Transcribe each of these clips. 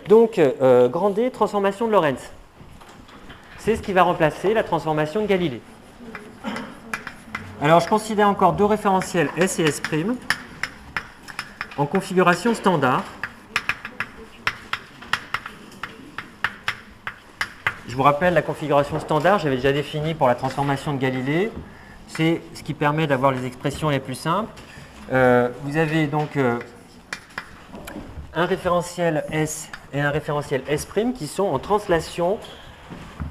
Donc, grand D, transformation de Lorentz. C'est ce qui va remplacer la transformation de Galilée. Alors, je considère encore deux référentiels S et S' en configuration standard. Je vous rappelle la configuration standard, j'avais déjà défini pour la transformation de Galilée. C'est ce qui permet d'avoir les expressions les plus simples. Vous avez donc un référentiel S et un référentiel S' qui sont en translation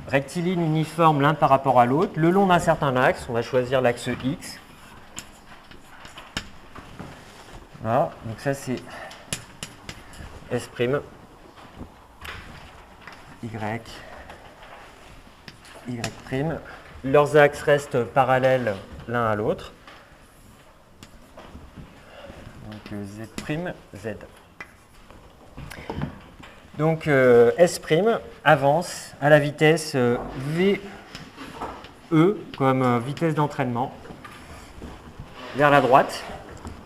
rectiligne uniforme l'un par rapport à l'autre, le long d'un certain axe. On va choisir l'axe X. Voilà, donc ça c'est S', Y, Y'. Leurs axes restent parallèles l'un à l'autre. Donc Z', Z. Donc S' avance à la vitesse VE comme vitesse d'entraînement vers la droite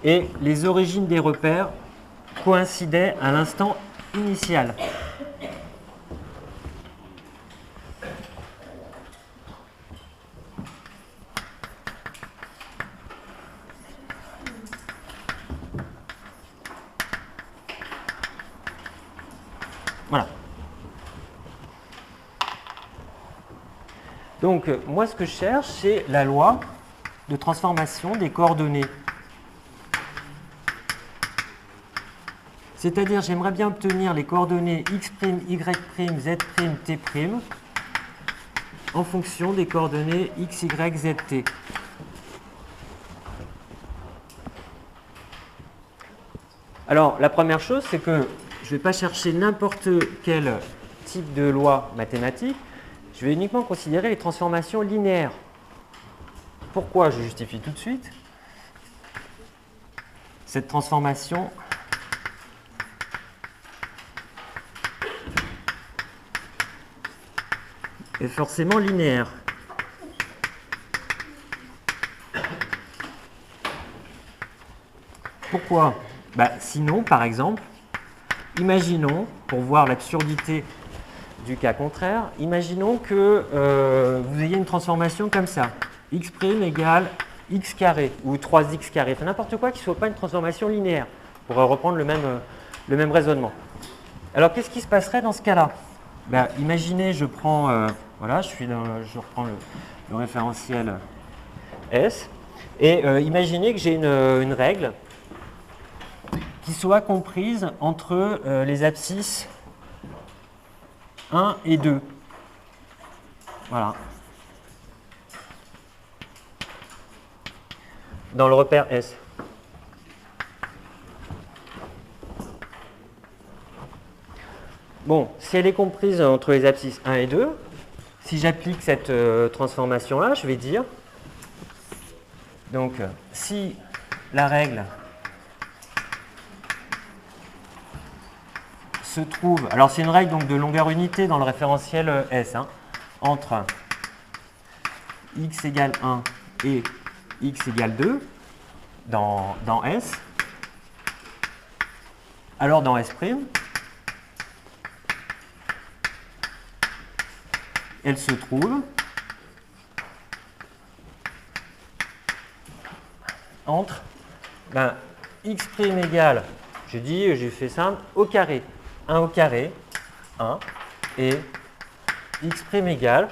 et les origines des repères coïncidaient à l'instant initial. Voilà. Donc, moi, ce que je cherche, c'est la loi de transformation des coordonnées. C'est-à-dire, j'aimerais bien obtenir les coordonnées x', y', z', t' en fonction des coordonnées x, y, z, t. Alors, la première chose, c'est que je ne vais pas chercher n'importe quel type de loi mathématique. Je vais uniquement considérer les transformations linéaires. Pourquoi? Je justifie tout de suite. Cette transformation est forcément linéaire. Pourquoi? Sinon, par exemple, imaginons, pour voir l'absurdité du cas contraire, imaginons que vous ayez une transformation comme ça. X' égale x carré ou 3x carré. Enfin, n'importe quoi qui ne soit pas une transformation linéaire, pour reprendre le même raisonnement. Alors, qu'est-ce qui se passerait dans ce cas-là? Imaginez, je prends, je reprends le référentiel S, et imaginez que j'ai une règle qui soit comprise entre les abscisses 1 et 2. Voilà. Dans le repère S. Bon, si elle est comprise entre les abscisses 1 et 2, si j'applique cette transformation-là, je vais dire, donc, si la règle se trouve, alors c'est une règle donc, de longueur unité dans le référentiel S, entre x égale 1 et x égale 2 dans S, alors dans S', elle se trouve entre x' égale, j'ai fait simple, au carré, 1 au carré, 1, et x' égale,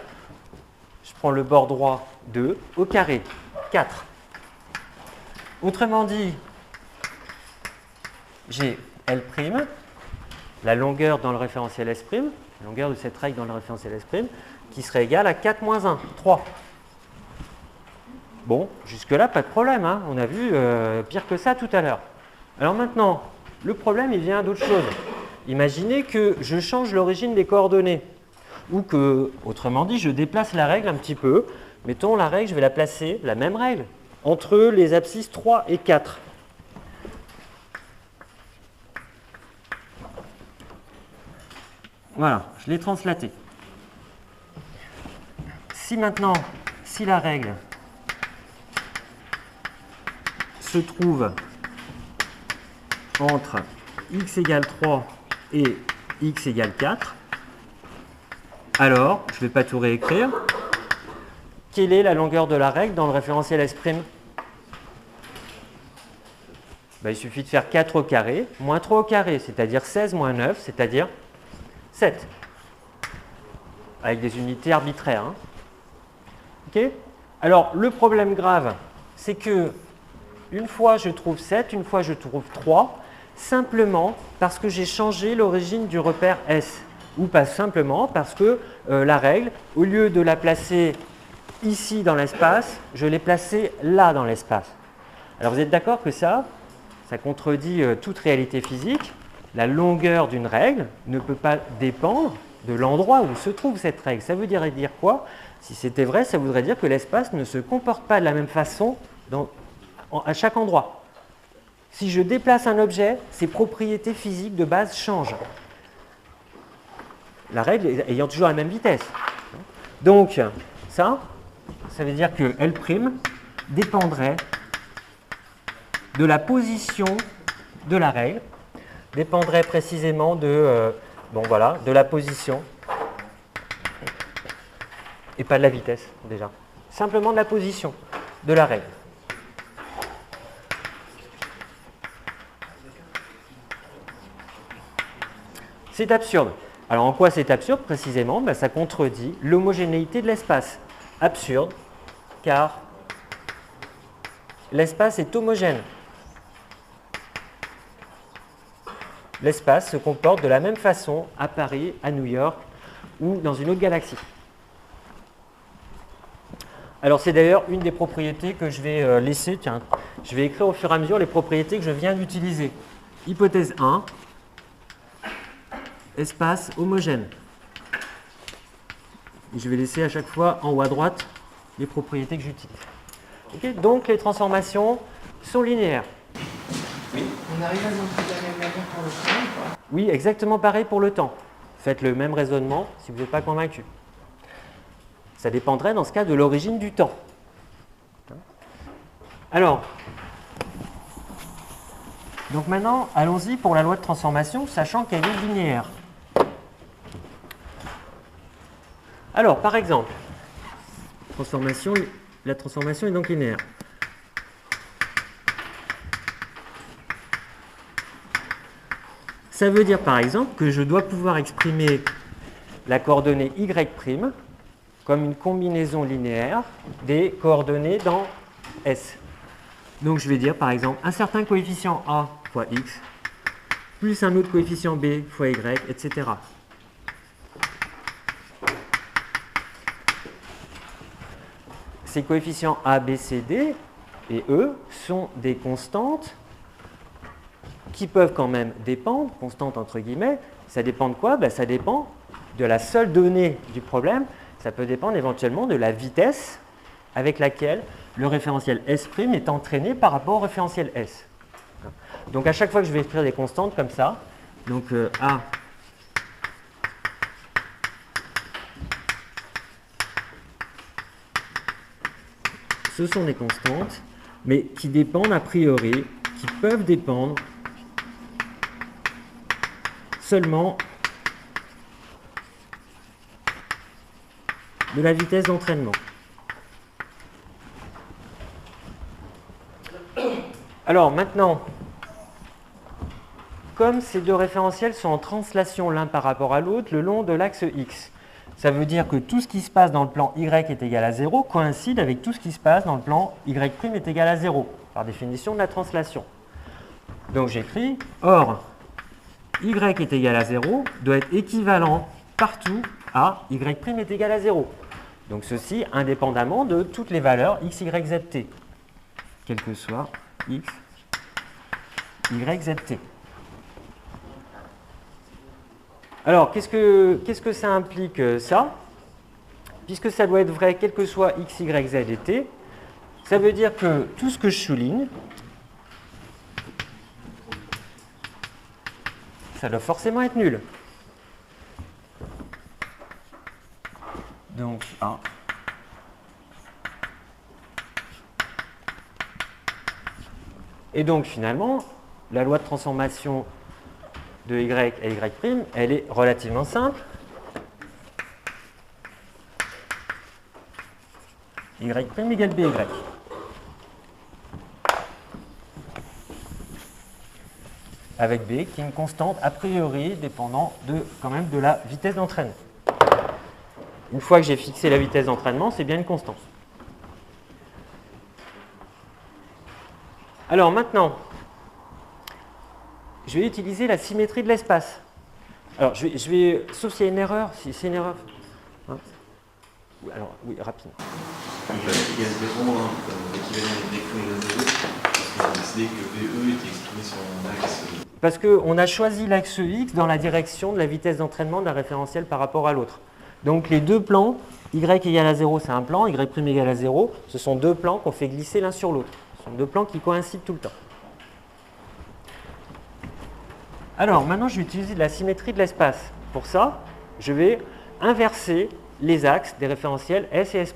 je prends le bord droit, 2, au carré, 4. Autrement dit, j'ai L', la longueur dans le référentiel S', la longueur de cette règle dans le référentiel S', qui serait égale à 4 moins 1, 3. Bon, jusque-là, pas de problème, on a vu pire que ça tout à l'heure. Alors maintenant, le problème, il vient d'autre chose. Imaginez que je change l'origine des coordonnées, ou que, autrement dit, je déplace la règle un petit peu. Mettons la règle, je vais la placer, la même règle, entre les abscisses 3 et 4. Voilà, je l'ai translaté. Si maintenant, si la règle se trouve entre x égale 3 et x égale 4, alors, je ne vais pas tout réécrire, quelle est la longueur de la règle dans le référentiel S'? Ben, il suffit de faire 4 au carré, moins 3 au carré, c'est-à-dire 16 moins 9, c'est-à-dire 7. Avec des unités arbitraires. Hein. Okay. Alors, le problème grave, c'est que une fois je trouve 7, une fois je trouve 3, simplement parce que j'ai changé l'origine du repère S. Ou pas simplement parce que la règle, au lieu de la placer ici dans l'espace, je l'ai placée là dans l'espace. Alors vous êtes d'accord que ça contredit toute réalité physique. La longueur d'une règle ne peut pas dépendre de l'endroit où se trouve cette règle. Ça veut dire quoi? Si c'était vrai, ça voudrait dire que l'espace ne se comporte pas de la même façon à chaque endroit. Si je déplace un objet, ses propriétés physiques de base changent. La règle ayant toujours la même vitesse. Donc, ça veut dire que L' dépendrait de la position de la règle, dépendrait précisément de la position, et pas de la vitesse déjà, simplement de la position de la règle. C'est absurde. Alors en quoi c'est absurde précisément? Ça contredit l'homogénéité de l'espace. Absurde, car l'espace est homogène. L'espace se comporte de la même façon à Paris, à New York ou dans une autre galaxie. Alors c'est d'ailleurs une des propriétés que je vais laisser. Tiens, je vais écrire au fur et à mesure les propriétés que je viens d'utiliser. Hypothèse 1. Espace homogène. Et je vais laisser à chaque fois en haut à droite les propriétés que j'utilise. Okay, donc les transformations sont linéaires. Oui. On arrive à montrer de la même manière pour le temps ou pas? Oui, exactement pareil pour le temps. Faites le même raisonnement si vous n'êtes pas convaincu. Ça dépendrait dans ce cas de l'origine du temps. Alors, donc maintenant, allons-y pour la loi de transformation, sachant qu'elle est linéaire. Alors, par exemple, la transformation est donc linéaire. Ça veut dire, par exemple, que je dois pouvoir exprimer la coordonnée y' comme une combinaison linéaire des coordonnées dans S. Donc, je vais dire, par exemple, un certain coefficient A fois x, plus un autre coefficient B fois y, etc. Ces coefficients A, B, C, D et E sont des constantes qui peuvent quand même dépendre, constantes entre guillemets. Ça dépend de quoi? Ça dépend de la seule donnée du problème. Ça peut dépendre éventuellement de la vitesse avec laquelle le référentiel S' est entraîné par rapport au référentiel S. Donc à chaque fois que je vais écrire des constantes comme ça, donc A ce sont des constantes, mais qui dépendent a priori, qui peuvent dépendre seulement de la vitesse d'entraînement. Alors maintenant, comme ces deux référentiels sont en translation l'un par rapport à l'autre le long de l'axe X, ça veut dire que tout ce qui se passe dans le plan Y est égal à 0 coïncide avec tout ce qui se passe dans le plan Y' est égal à 0, par définition de la translation. Donc j'écris, or, Y est égal à 0 doit être équivalent partout à Y' est égal à 0. Donc ceci indépendamment de toutes les valeurs x, y, z, t, quel que soit x, y, z, t. Alors, qu'est-ce que ça implique ça? Puisque ça doit être vrai, quel que soit x, y, z et t, ça veut dire que tout ce que je souligne, ça doit forcément être nul. Donc, A. Et donc, finalement, la loi de transformation de y à y', elle est relativement simple. Y' égale by. Avec b qui est une constante a priori dépendant quand même de la vitesse d'entraînement. Une fois que j'ai fixé la vitesse d'entraînement, c'est bien une constante. Alors maintenant, je vais utiliser la symétrie de l'espace. Alors, sauf s'il y a une erreur, si c'est une erreur. Hein, alors, oui, rapidement. Il y a 0, comme l'équivalent de décrit 0, parce qu'on a décidé que VE était exprimé sur un axe. Parce qu'on a choisi l'axe X dans la direction de la vitesse d'entraînement d'un référentiel par rapport à l'autre. Donc les deux plans, Y égale à 0, c'est un plan, Y' égale à 0, ce sont deux plans qu'on fait glisser l'un sur l'autre. Ce sont deux plans qui coïncident tout le temps. Alors maintenant, je vais utiliser la symétrie de l'espace. Pour ça, je vais inverser les axes des référentiels S et S'.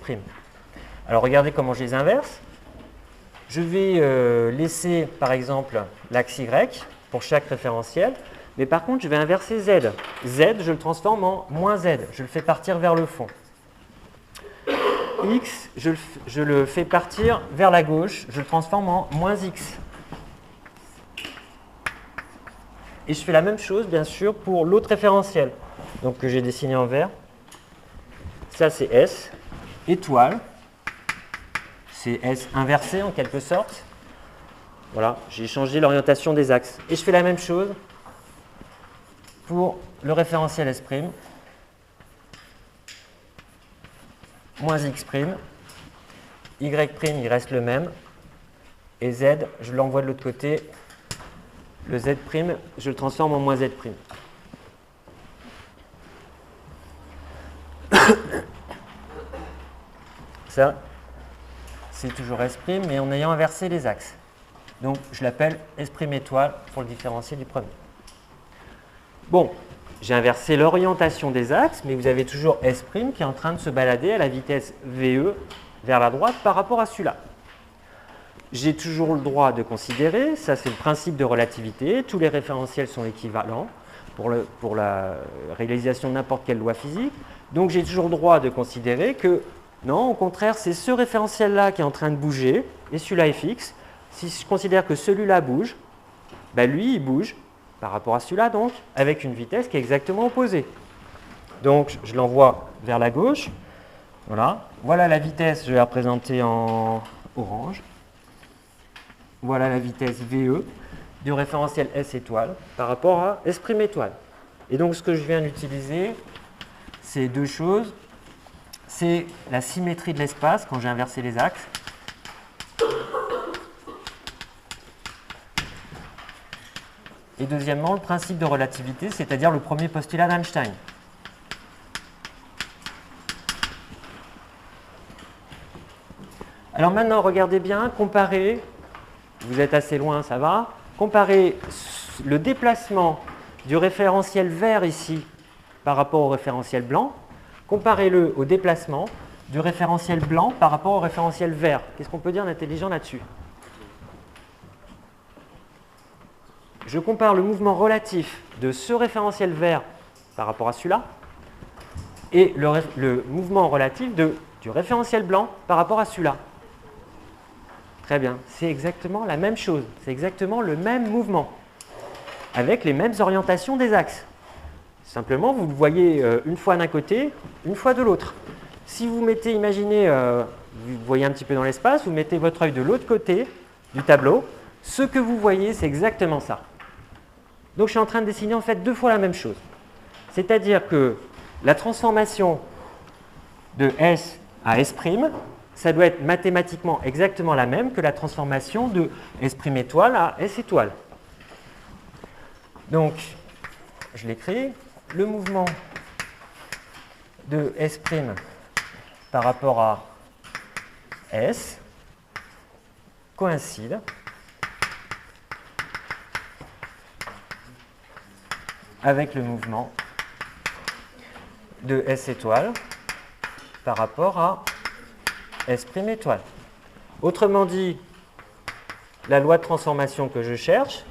Alors regardez comment je les inverse. Je vais laisser par exemple l'axe Y pour chaque référentiel, mais par contre je vais inverser Z. Z, je le transforme en moins Z, je le fais partir vers le fond. X, je le fais partir vers la gauche, je le transforme en moins X. Et je fais la même chose bien sûr pour l'autre référentiel, donc que j'ai dessiné en vert. Ça c'est S, étoile. C'est S inversé en quelque sorte. Voilà, j'ai changé l'orientation des axes. Et je fais la même chose pour le référentiel S', moins X', Y', il reste le même, et Z, je l'envoie de l'autre côté, le Z', je le transforme en moins Z'. Ça, c'est toujours S', mais en ayant inversé les axes. Donc, je l'appelle S' étoile pour le différentiel du premier. Bon, j'ai inversé l'orientation des axes, mais vous avez toujours S' qui est en train de se balader à la vitesse VE vers la droite par rapport à celui-là. J'ai toujours le droit de considérer, ça c'est le principe de relativité, tous les référentiels sont équivalents pour la réalisation de n'importe quelle loi physique. Donc, j'ai toujours le droit de considérer que non, au contraire, c'est ce référentiel-là qui est en train de bouger, et celui-là est fixe. Si je considère que celui-là bouge, ben lui, il bouge par rapport à celui-là, donc, avec une vitesse qui est exactement opposée. Donc, je l'envoie vers la gauche. Voilà. Voilà la vitesse, je vais la représenter en orange. Voilà la vitesse VE du référentiel S étoile par rapport à S' étoile. Et donc, ce que je viens d'utiliser, c'est deux choses. C'est la symétrie de l'espace quand j'ai inversé les axes. Et deuxièmement, le principe de relativité, c'est-à-dire le premier postulat d'Einstein. Alors maintenant, regardez bien, comparez, vous êtes assez loin, ça va, comparez le déplacement du référentiel vert ici par rapport au référentiel blanc, comparez-le au déplacement du référentiel blanc par rapport au référentiel vert. Qu'est-ce qu'on peut dire d'intelligent là-dessus? Je compare le mouvement relatif de ce référentiel vert par rapport à celui-là et le mouvement relatif du référentiel blanc par rapport à celui-là. Très bien, c'est exactement la même chose, c'est exactement le même mouvement, avec les mêmes orientations des axes. Simplement, vous le voyez une fois d'un côté, une fois de l'autre. Si vous mettez, imaginez, vous voyez un petit peu dans l'espace, vous mettez votre œil de l'autre côté du tableau, ce que vous voyez, c'est exactement ça. Donc, je suis en train de dessiner en fait deux fois la même chose. C'est-à-dire que la transformation de S à S', ça doit être mathématiquement exactement la même que la transformation de S' étoile à S étoile. Donc, je l'écris, le mouvement de S' par rapport à S coïncide avec le mouvement de S étoile par rapport à S' étoile. Autrement dit, la loi de transformation que je cherche,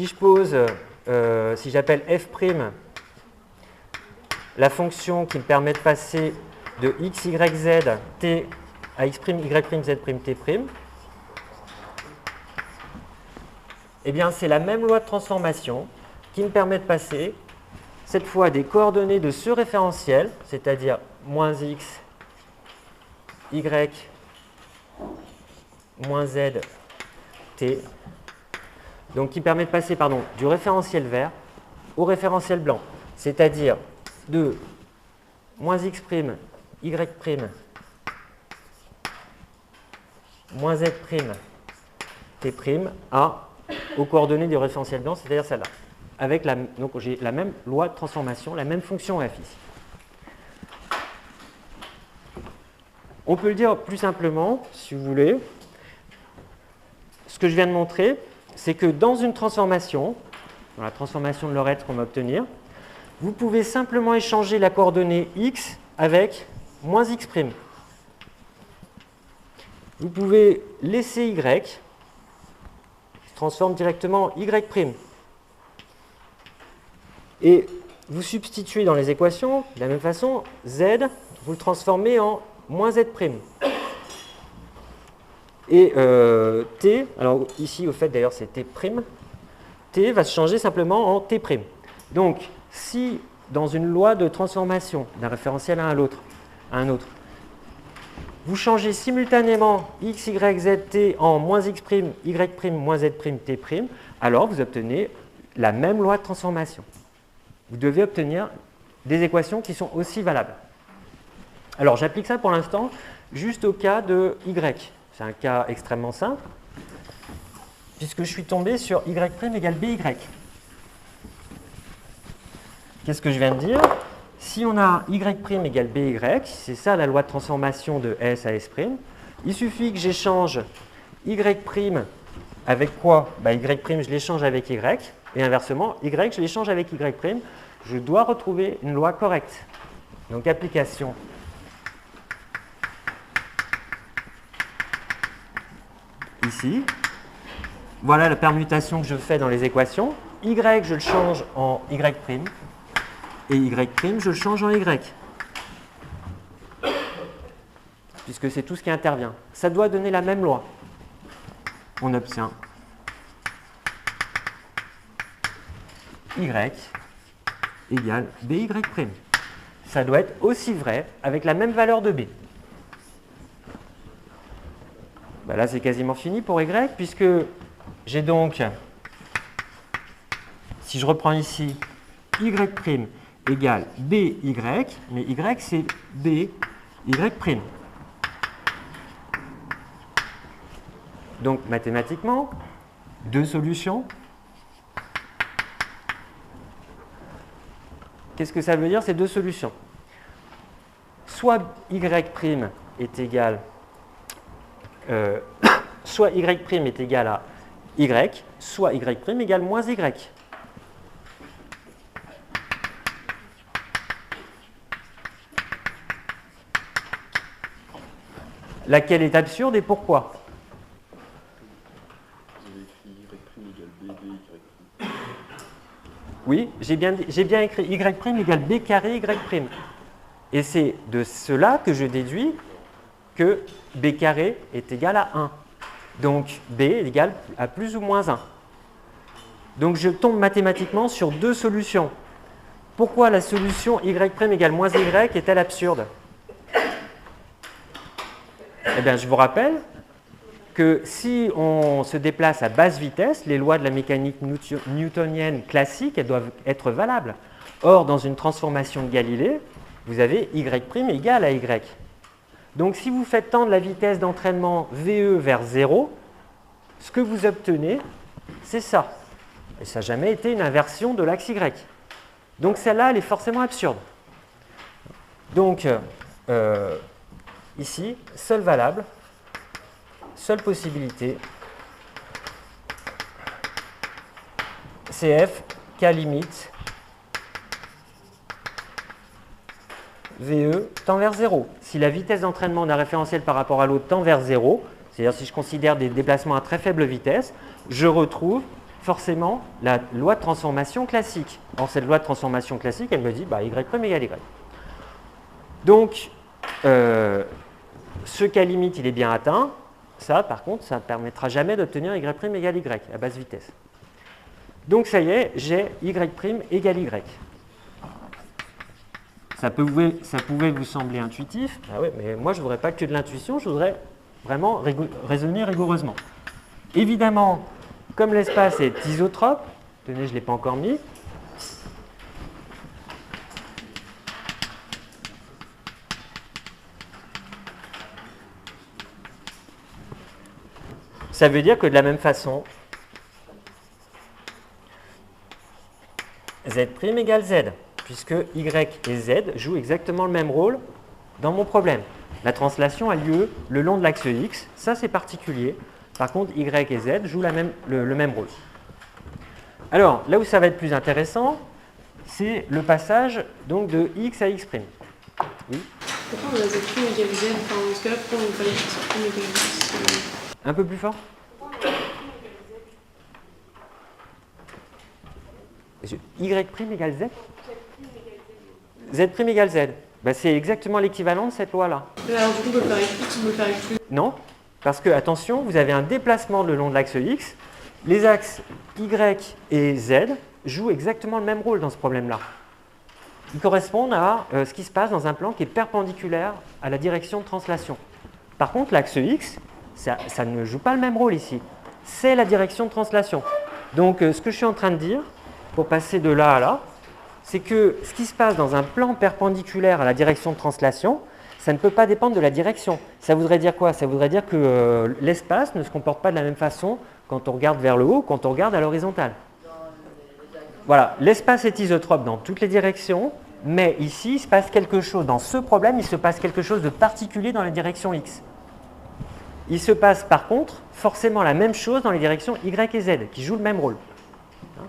si je pose, si j'appelle f', la fonction qui me permet de passer de x, y, z, t à x', y', z', t', eh bien c'est la même loi de transformation qui me permet de passer cette fois des coordonnées de ce référentiel, c'est-à-dire moins x, y, moins z, t, donc qui permet de passer du référentiel vert au référentiel blanc, c'est-à-dire de moins x', y', moins z', t' aux coordonnées du référentiel blanc, c'est-à-dire celle-là. Donc j'ai la même loi de transformation, la même fonction f ici. On peut le dire plus simplement, si vous voulez. Ce que je viens de montrer, c'est que dans une transformation, dans la transformation de Lorentz qu'on va obtenir, vous pouvez simplement échanger la coordonnée x avec moins x'. Vous pouvez laisser y, qui se transforme directement en y'. Et vous substituez dans les équations, de la même façon, z, vous le transformez en moins z'. Et t, alors ici au fait d'ailleurs c'est t', t va se changer simplement en t'. Donc si dans une loi de transformation d'un référentiel à un autre, vous changez simultanément x, y, z, t en moins x', y', moins z', t', alors vous obtenez la même loi de transformation. Vous devez obtenir des équations qui sont aussi valables. Alors j'applique ça pour l'instant juste au cas de y. C'est un cas extrêmement simple, puisque je suis tombé sur y' égale by. Qu'est-ce que je viens de dire? Si on a y' égale by, c'est ça la loi de transformation de S à S', il suffit que j'échange y' avec quoi? Y' je l'échange avec y, et inversement, y je l'échange avec y', je dois retrouver une loi correcte. Donc application. Ici, voilà la permutation que je fais dans les équations. Y, je le change en y', et y', je le change en y. Puisque c'est tout ce qui intervient. Ça doit donner la même loi. On obtient y égale by'. Ça doit être aussi vrai avec la même valeur de b. Là, c'est quasiment fini pour y, puisque j'ai donc, si je reprends ici, y' égale by, mais y c'est by'. Donc mathématiquement, deux solutions. Qu'est-ce que ça veut dire ces deux solutions? Soit y' est égal soit y' est égal à y, soit y' égale moins y. Laquelle est absurde et pourquoi? Oui, j'ai bien écrit y' égale b carré y'. Et c'est de cela que je déduis que b carré est égal à 1. Donc b est égal à plus ou moins 1. Donc je tombe mathématiquement sur deux solutions. Pourquoi la solution y' égale moins y est-elle absurde? Eh bien, je vous rappelle que si on se déplace à basse vitesse, les lois de la mécanique newtonienne classique, elles doivent être valables. Or, dans une transformation de Galilée, vous avez y' égale à y. Donc, si vous faites tendre la vitesse d'entraînement VE vers 0, ce que vous obtenez, c'est ça. Et ça n'a jamais été une inversion de l'axe Y. Donc, celle-là, elle est forcément absurde. Donc, ici, seule valable, seule possibilité, CF, K limite, VE tend vers 0. Si la vitesse d'entraînement d'un référentiel par rapport à l'autre tend vers 0, c'est-à-dire si je considère des déplacements à très faible vitesse, je retrouve forcément la loi de transformation classique. Or, cette loi de transformation classique, elle me dit y' égale y. Donc, ce cas limite, il est bien atteint. Ça, par contre, ça ne permettra jamais d'obtenir y' égale y à basse vitesse. Donc, ça y est, j'ai y' égale y. Ça pouvait vous sembler intuitif. Ah oui, mais moi, je ne voudrais pas que de l'intuition, je voudrais vraiment raisonner rigoureusement. Évidemment, comme l'espace est isotrope, tenez, je ne l'ai pas encore mis, ça veut dire que de la même façon, Z' égale Z, puisque Y et Z jouent exactement le même rôle dans mon problème. La translation a lieu le long de l'axe X, ça c'est particulier. Par contre, Y et Z jouent le même rôle. Alors, là où ça va être plus intéressant, c'est le passage donc, de X à X'. Oui. Pourquoi on a Z' égale Z? Enfin, dans ce cas-là, pourquoi on n'a pas X' égale X? Un peu plus fort? Y' égale Z? Z' égale Z. C'est exactement l'équivalent de cette loi-là. Alors, du coup, on peut le faire avec X, on peut le faire avec tout. Non, parce que, attention, vous avez un déplacement le long de l'axe X. Les axes Y et Z jouent exactement le même rôle dans ce problème-là. Ils correspondent à ce qui se passe dans un plan qui est perpendiculaire à la direction de translation. Par contre, l'axe X, ça ne joue pas le même rôle ici. C'est la direction de translation. Donc, ce que je suis en train de dire, pour passer de là à là, c'est que ce qui se passe dans un plan perpendiculaire à la direction de translation, ça ne peut pas dépendre de la direction. Ça voudrait dire quoi? Ça voudrait dire que l'espace ne se comporte pas de la même façon quand on regarde vers le haut, quand on regarde à l'horizontale. Voilà, l'espace est isotrope dans toutes les directions, mais ici, il se passe quelque chose. Dans ce problème, il se passe quelque chose de particulier dans la direction X. Il se passe par contre forcément la même chose dans les directions Y et Z, qui jouent le même rôle,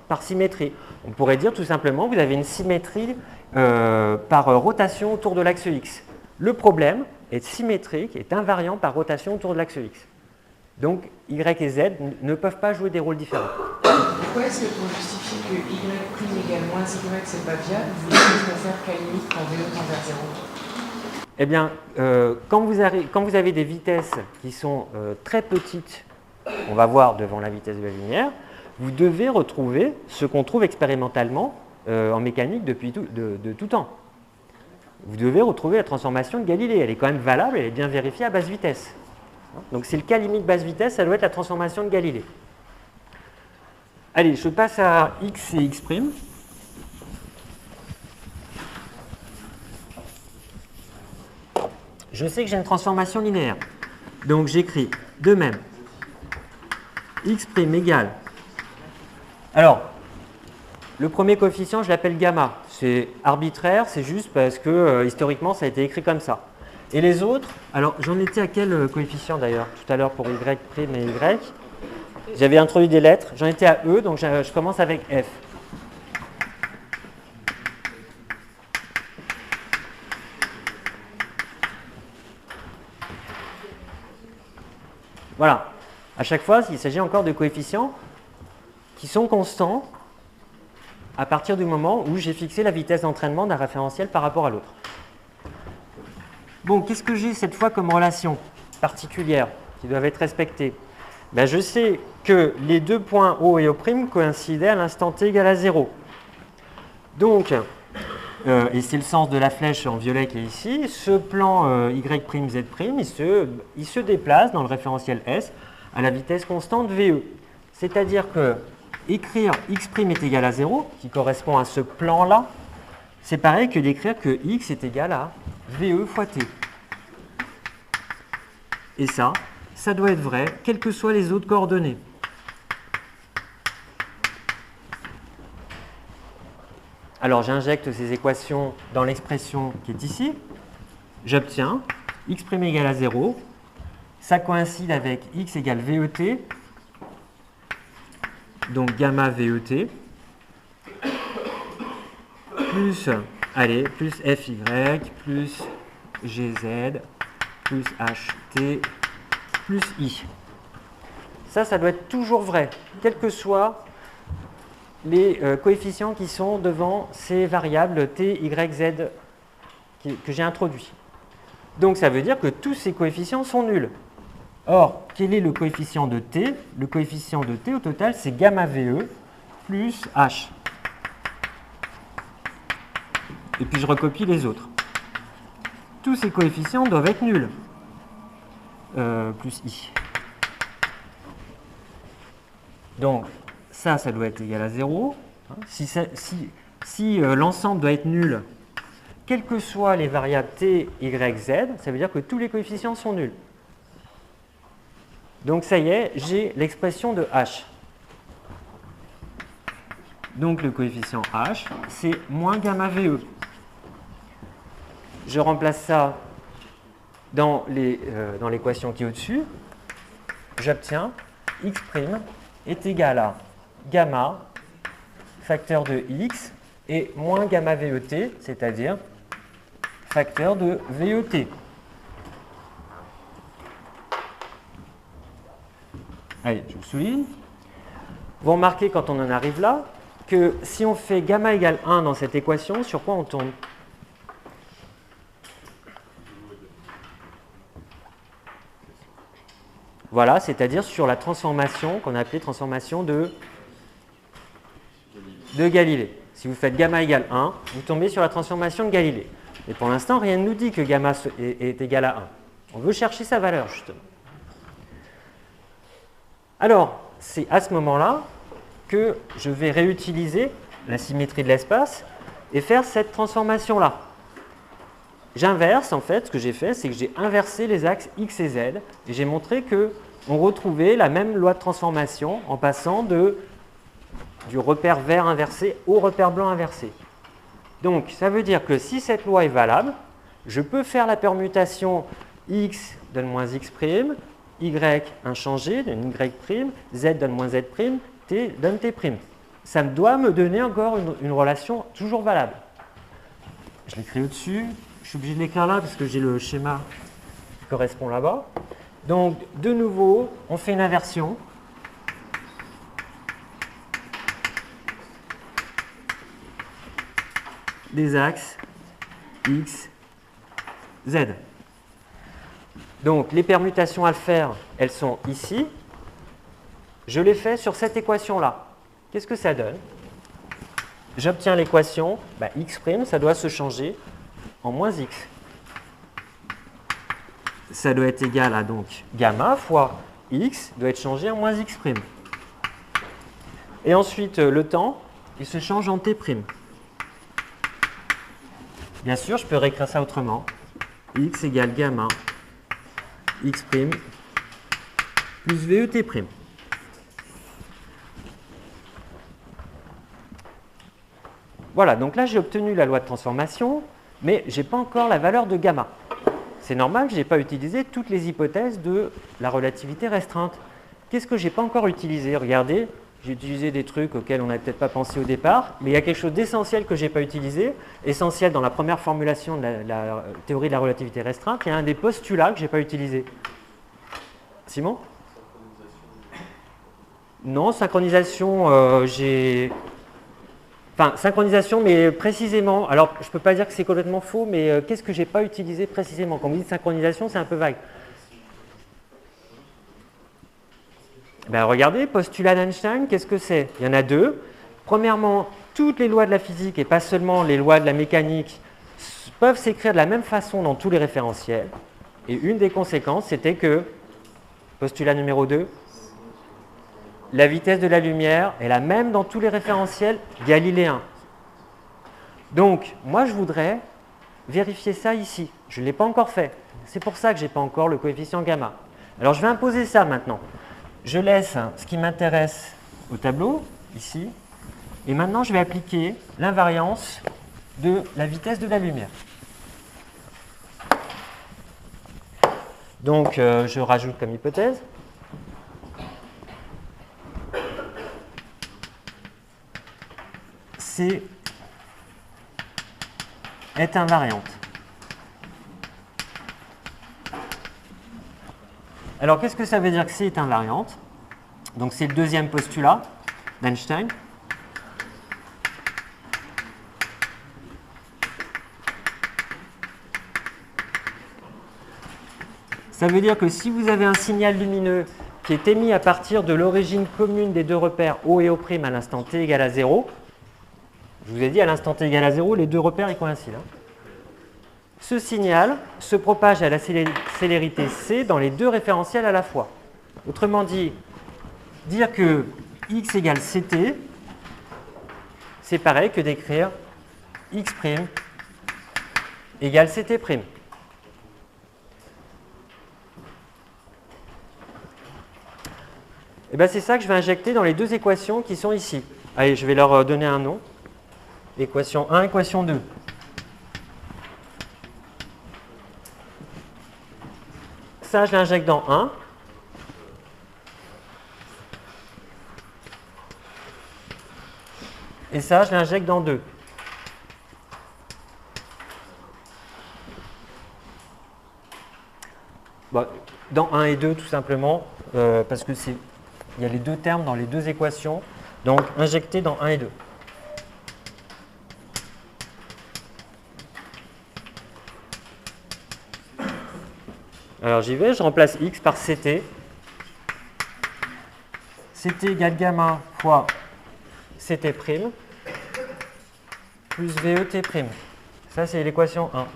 par symétrie. On pourrait dire tout simplement que vous avez une symétrie par rotation autour de l'axe X. Le problème est symétrique, est invariant par rotation autour de l'axe X. Donc, Y et Z ne peuvent pas jouer des rôles différents. Pourquoi est-ce que pour justifier que Y' égale moins Y, c'est pas viable, vous devez faire qu'à limite quand VE tend vers 0? Eh bien, quand vous avez des vitesses qui sont très petites, on va voir devant la vitesse de la lumière, vous devez retrouver ce qu'on trouve expérimentalement en mécanique de tout temps. Vous devez retrouver la transformation de Galilée. Elle est quand même valable, elle est bien vérifiée à basse vitesse. Donc c'est le cas limite basse vitesse, ça doit être la transformation de Galilée. Allez, je passe à X et X'. Je sais que j'ai une transformation linéaire. Donc j'écris de même X' égale. Alors, le premier coefficient, je l'appelle gamma. C'est arbitraire, c'est juste parce que historiquement, ça a été écrit comme ça. Et les autres, alors j'en étais à quel coefficient d'ailleurs tout à l'heure pour Y' et Y? J'avais introduit des lettres, j'en étais à E, donc je commence avec F. Voilà. À chaque fois, il s'agit encore de coefficients qui sont constants à partir du moment où j'ai fixé la vitesse d'entraînement d'un référentiel par rapport à l'autre. Bon, qu'est-ce que j'ai cette fois comme relation particulière qui doivent être respectées? Je sais que les deux points O et O' coïncidaient à l'instant t égale à 0. Donc, et c'est le sens de la flèche en violet qui est ici, ce plan Y', Z', il se déplace dans le référentiel S à la vitesse constante VE. C'est-à-dire que écrire X' est égal à 0, qui correspond à ce plan-là, c'est pareil que d'écrire que X est égal à VE fois T. Et ça doit être vrai, quelles que soient les autres coordonnées. Alors j'injecte ces équations dans l'expression qui est ici. J'obtiens X' égale à 0. Ça coïncide avec X égale VET. Donc gamma VET. Plus FY, plus GZ, plus HT, plus I. Ça doit être toujours vrai, quelle que soit les coefficients qui sont devant ces variables t, y, z que j'ai introduits. Donc ça veut dire que tous ces coefficients sont nuls. Or, quel est le coefficient de t? Le coefficient de t au total, c'est gamma VE plus h. Et puis je recopie les autres. Tous ces coefficients doivent être nuls. Plus i. Donc, ça doit être égal à 0. Si l'ensemble doit être nul, quelles que soient les variables t, y, z, ça veut dire que tous les coefficients sont nuls. Donc ça y est, j'ai l'expression de h. Donc le coefficient h, c'est moins gamma VE. Je remplace ça dans l'équation qui est au-dessus. J'obtiens x' est égal à gamma facteur de x et moins gamma VET, c'est-à-dire facteur de VET. Allez, je vous souligne. Vous remarquez quand on en arrive là que si on fait gamma égale 1 dans cette équation, sur quoi on tombe? Voilà, c'est-à-dire sur la transformation qu'on a appelée transformation de Galilée. Si vous faites gamma égale 1, vous tombez sur la transformation de Galilée. Et pour l'instant, rien ne nous dit que gamma est égal à 1. On veut chercher sa valeur, justement. Alors, c'est à ce moment-là que je vais réutiliser la symétrie de l'espace et faire cette transformation-là. J'inverse, en fait, ce que j'ai fait, c'est que j'ai inversé les axes x et z, et j'ai montré qu'on retrouvait la même loi de transformation en passant du repère vert inversé au repère blanc inversé. Donc, ça veut dire que si cette loi est valable, je peux faire la permutation x donne moins x', y inchangé donne y', z donne moins z', t donne t'. Ça doit me donner encore une relation toujours valable. Je l'écris au-dessus. Je suis obligé de l'écrire là parce que j'ai le schéma qui correspond là-bas. Donc, de nouveau, on fait une inversion. Des axes x, z. Donc, les permutations à le faire, elles sont ici. Je les fais sur cette équation-là. Qu'est-ce que ça donne? J'obtiens l'équation, x', ça doit se changer en moins x. Ça doit être égal à donc gamma fois x doit être changé en moins x'. Et ensuite, le temps, il se change en t'. Bien sûr, je peux réécrire ça autrement. X égale gamma x' plus VET'. Voilà, donc là j'ai obtenu la loi de transformation, mais je n'ai pas encore la valeur de gamma. C'est normal, je n'ai pas utilisé toutes les hypothèses de la relativité restreinte. Qu'est-ce que je n'ai pas encore utilisé? Regardez, j'ai utilisé des trucs auxquels on n'avait peut-être pas pensé au départ, mais il y a quelque chose d'essentiel que je n'ai pas utilisé, essentiel dans la première formulation de la théorie de la relativité restreinte. Il y a un des postulats que je n'ai pas utilisé. Simon? Non, synchronisation, Enfin, synchronisation, mais précisément, alors je ne peux pas dire que c'est complètement faux, mais qu'est-ce que je n'ai pas utilisé précisément? Quand vous dites synchronisation, c'est un peu vague. Regardez, postulat d'Einstein, qu'est-ce que c'est? Il y en a deux. Premièrement, toutes les lois de la physique, et pas seulement les lois de la mécanique, peuvent s'écrire de la même façon dans tous les référentiels. Et une des conséquences, c'était que, postulat numéro 2, la vitesse de la lumière est la même dans tous les référentiels galiléens. Donc, moi, je voudrais vérifier ça ici. Je ne l'ai pas encore fait. C'est pour ça que je n'ai pas encore le coefficient gamma. Alors, je vais imposer ça maintenant. Je laisse ce qui m'intéresse au tableau, ici. Et maintenant, je vais appliquer l'invariance de la vitesse de la lumière. Donc, je rajoute comme hypothèse. C est invariante. Alors, qu'est-ce que ça veut dire que C est invariante? Donc, c'est le deuxième postulat d'Einstein. Ça veut dire que si vous avez un signal lumineux qui est émis à partir de l'origine commune des deux repères O et O' à l'instant t égale à 0, je vous ai dit à l'instant t égale à 0, les deux repères ils coïncident. Ce signal se propage à la célérité c dans les deux référentiels à la fois. Autrement dit, dire que x égale ct, c'est pareil que d'écrire x' égale ct'. Et bien c'est ça que je vais injecter dans les deux équations qui sont ici. Allez, je vais leur donner un nom. Équation 1, équation 2. Ça, je l'injecte dans 1. Et ça, je l'injecte dans 2. Bon, dans 1 et 2, tout simplement, parce que il y a les deux termes dans les deux équations, donc injecter dans 1 et 2. Alors j'y vais, je remplace x par ct. Ct égale gamma fois ct' plus VET'. Ça, c'est l'équation 1.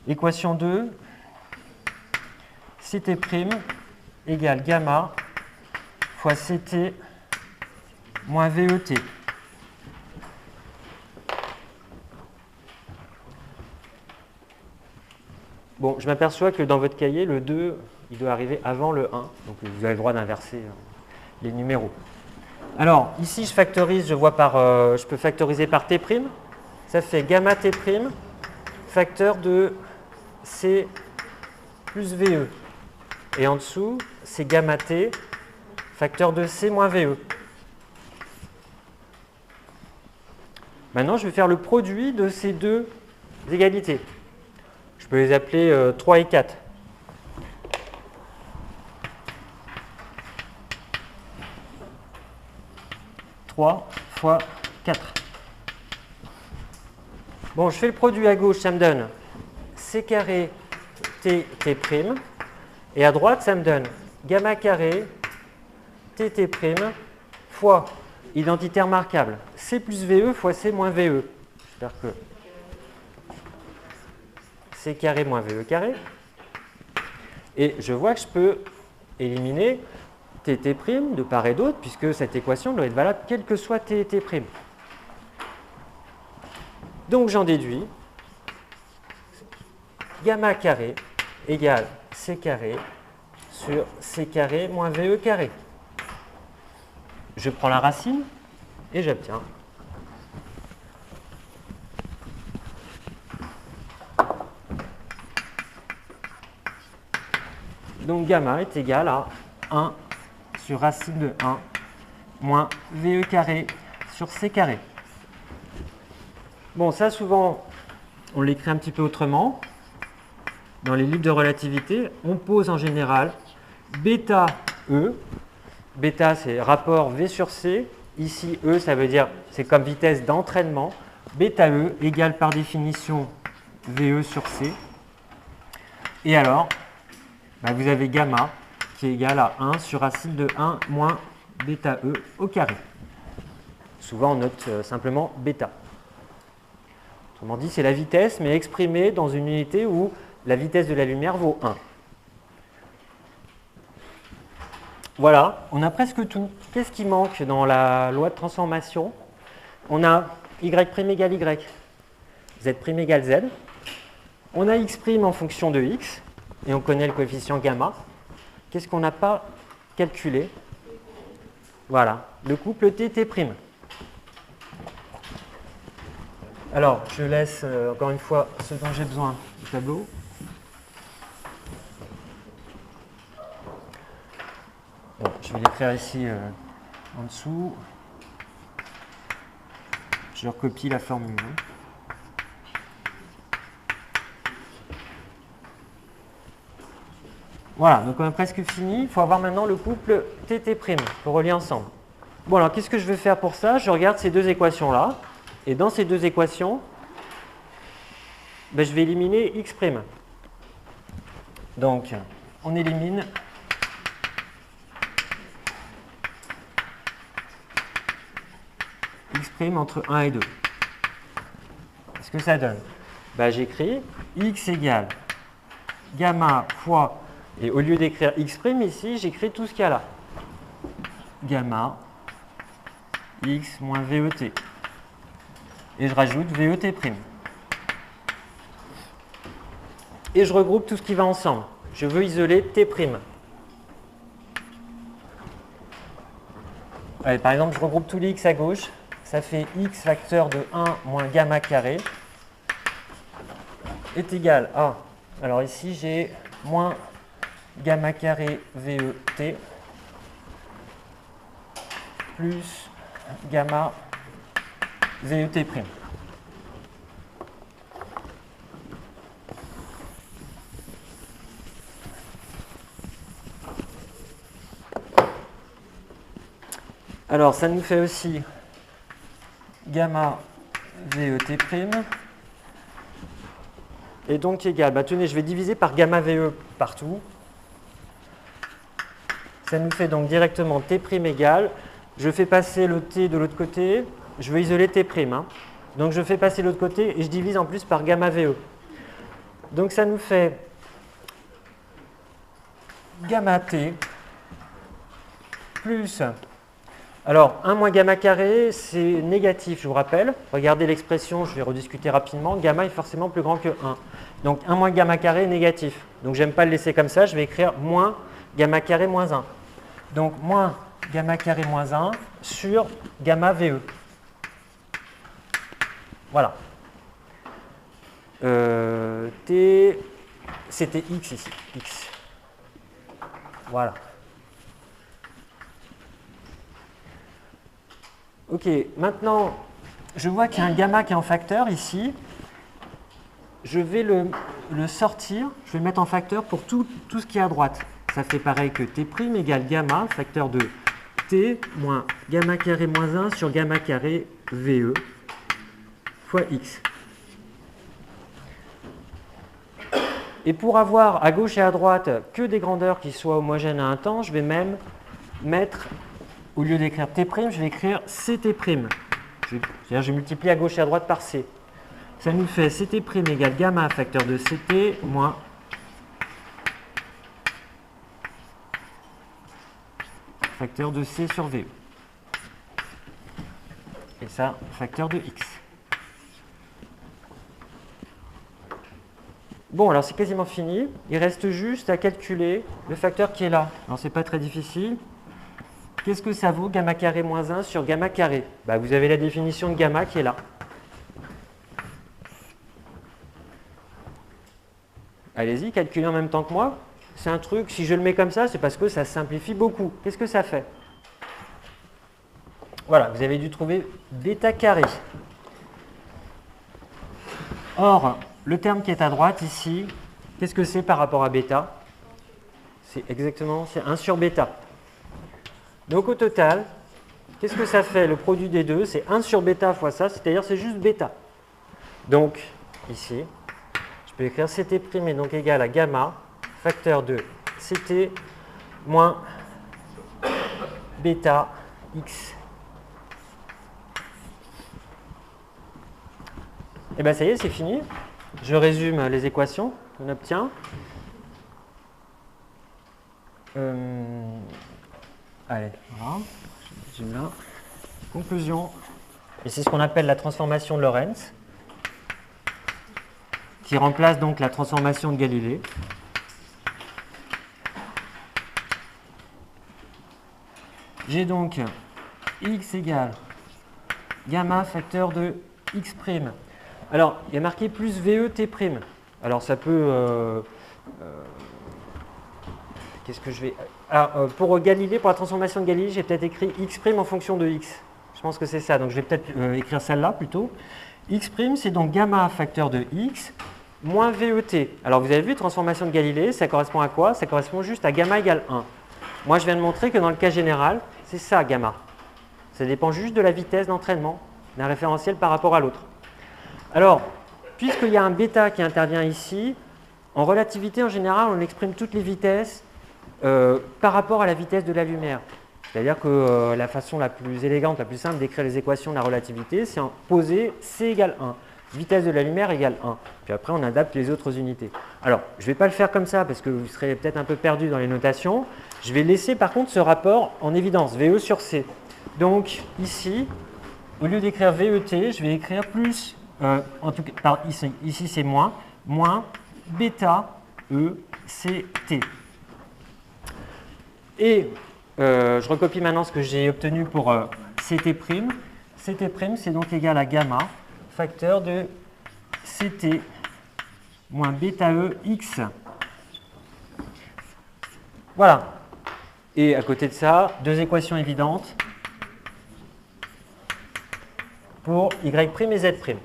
Équation 2, ct' égale gamma fois ct moins VET. Bon, je m'aperçois que dans votre cahier, le 2, il doit arriver avant le 1. Donc vous avez le droit d'inverser les numéros. Alors, ici, je factorise, je peux factoriser par t'. Ça fait gamma t', facteur de c plus VE. Et en dessous, c'est gamma t, facteur de c moins VE. Maintenant, je vais faire le produit de ces deux égalités. Je peux les appeler 3 et 4. « 3 fois 4. Bon, je fais le produit à gauche, ça me donne c carré t', et à droite, ça me donne gamma carré t' fois identité remarquable, c plus VE fois c moins VE. J'espère que c carré moins VE carré. Et je vois que je peux éliminer t' de part et d'autre, puisque cette équation doit être valable quel que soit t et t'. Donc j'en déduis gamma carré égale c carré sur c carré moins VE carré. Je prends la racine et j'obtiens donc gamma est égal à 1 sur racine de 1 moins VE carré sur C carré. Bon, ça souvent, on l'écrit un petit peu autrement. Dans les livres de relativité, on pose en général bêta E. Bêta, c'est rapport V sur C. Ici, E, ça veut dire, c'est comme vitesse d'entraînement. Bêta E égale par définition VE sur C. Et alors, vous avez gamma qui est égal à 1 sur racine de 1 moins bêta E au carré. Souvent, on note simplement bêta. Autrement dit, c'est la vitesse, mais exprimée dans une unité où la vitesse de la lumière vaut 1. Voilà, on a presque tout. Qu'est-ce qui manque dans la loi de transformation? On a y' égale y, z' égale z. On a x' en fonction de x, et on connaît le coefficient gamma. Qu'est-ce qu'on n'a pas calculé? Voilà, le couple t'. Alors, je laisse encore une fois ce dont j'ai besoin du tableau. Bon, je vais l'écrire ici en dessous. Je recopie la formule. Voilà, donc on a presque fini. Il faut avoir maintenant le couple t', pour relier ensemble. Bon, alors qu'est-ce que je vais faire pour ça? Je regarde ces deux équations-là. Et dans ces deux équations, je vais éliminer x'. Donc, on élimine x' entre 1 et 2. Qu'est-ce que ça donne? Bah, j'écris x égale gamma fois, et au lieu d'écrire x' ici, j'écris tout ce qu'il y a là. Gamma x moins VET. Et je rajoute VET'. Et je regroupe tout ce qui va ensemble. Je veux isoler T'. Allez, par exemple, je regroupe tous les x à gauche. Ça fait x facteur de 1 moins gamma carré est égal à, alors ici j'ai moins gamma carré VET plus gamma VET'. Alors ça nous fait aussi gamma VET'. Et donc égal, bah, tenez, je vais diviser par gamma VE partout. Ça nous fait donc directement T' égale. Je fais passer le T de l'autre côté. Je veux isoler T'. Hein. Donc je fais passer l'autre côté et je divise en plus par gamma VE. Donc ça nous fait gamma T plus... Alors, 1 moins gamma carré, c'est négatif, je vous rappelle. Regardez l'expression, je vais rediscuter rapidement. Gamma est forcément plus grand que 1. Donc, 1 moins gamma carré est négatif. Donc, j'aime pas le laisser comme ça. Je vais écrire moins gamma carré moins 1. Donc, moins gamma carré moins 1 sur gamma VE. Voilà. T, c'était x ici. X. Voilà. Ok, maintenant, je vois qu'il y a un gamma qui est en facteur ici. Je vais le sortir, je vais le mettre en facteur pour tout ce qui est à droite. Ça fait pareil que T' égale gamma, facteur de T moins gamma carré moins 1 sur gamma carré VE fois x. Et pour avoir à gauche et à droite que des grandeurs qui soient homogènes à un temps, je vais même mettre... Au lieu d'écrire T', je vais écrire CT'. C'est-à-dire je multiplie à gauche et à droite par C. Ça nous fait CT' égale gamma facteur de CT moins facteur de C sur VE. Et ça, facteur de X. Bon, alors c'est quasiment fini. Il reste juste à calculer le facteur qui est là. Alors, c'est pas très difficile. Qu'est-ce que ça vaut gamma carré moins 1 sur gamma carré? Bah, vous avez la définition de gamma qui est là. Allez-y, calculez en même temps que moi. C'est un truc, si je le mets comme ça, c'est parce que ça simplifie beaucoup. Qu'est-ce que ça fait? Voilà, vous avez dû trouver bêta carré. Or, le terme qui est à droite ici, qu'est-ce que c'est par rapport à bêta? C'est exactement, c'est 1 sur bêta. Donc au total, qu'est-ce que ça fait le produit des deux? C'est 1 sur bêta fois ça, c'est-à-dire c'est juste bêta. Donc ici, je peux écrire CT' est donc égal à gamma facteur de CT moins bêta x. Et bien ça y est, c'est fini. Je résume les équations qu'on obtient. Allez, voilà, je résume là. Conclusion. Et c'est ce qu'on appelle la transformation de Lorentz, qui remplace donc la transformation de Galilée. J'ai donc x égale gamma facteur de x'. Alors, il y a marqué plus VET'. Alors, ça peut... qu'est-ce que je vais... Alors, pour Galilée, pour la transformation de Galilée, j'ai peut-être écrit x' en fonction de x. Je pense que c'est ça. Donc, je vais peut-être écrire celle-là plutôt. X', c'est donc gamma facteur de x moins VET. Alors, vous avez vu, transformation de Galilée, ça correspond à quoi? Ça correspond juste à gamma égale 1. Moi, je viens de montrer que dans le cas général, c'est ça, gamma. Ça dépend juste de la vitesse d'entraînement d'un référentiel par rapport à l'autre. Alors, puisqu'il y a un bêta qui intervient ici, En relativité, en général, on exprime toutes les vitesses par rapport à la vitesse de la lumière. C'est-à-dire que la façon la plus élégante, la plus simple d'écrire les équations de la relativité, c'est en poser C égale 1. Vitesse de la lumière égale 1. Puis après, on adapte les autres unités. Alors, je ne vais pas le faire comme ça parce que vous serez peut-être un peu perdu dans les notations. Je vais laisser par contre ce rapport en évidence, VE sur C. Donc, ici, au lieu d'écrire VET, je vais écrire plus, en tout cas, ici c'est moins bêta E C T. Et je recopie maintenant ce que j'ai obtenu pour CT'. CT', c'est donc égal à gamma, facteur de CT moins bêta E X. Voilà. Et à côté de ça, deux équations évidentes pour Y' et Z'.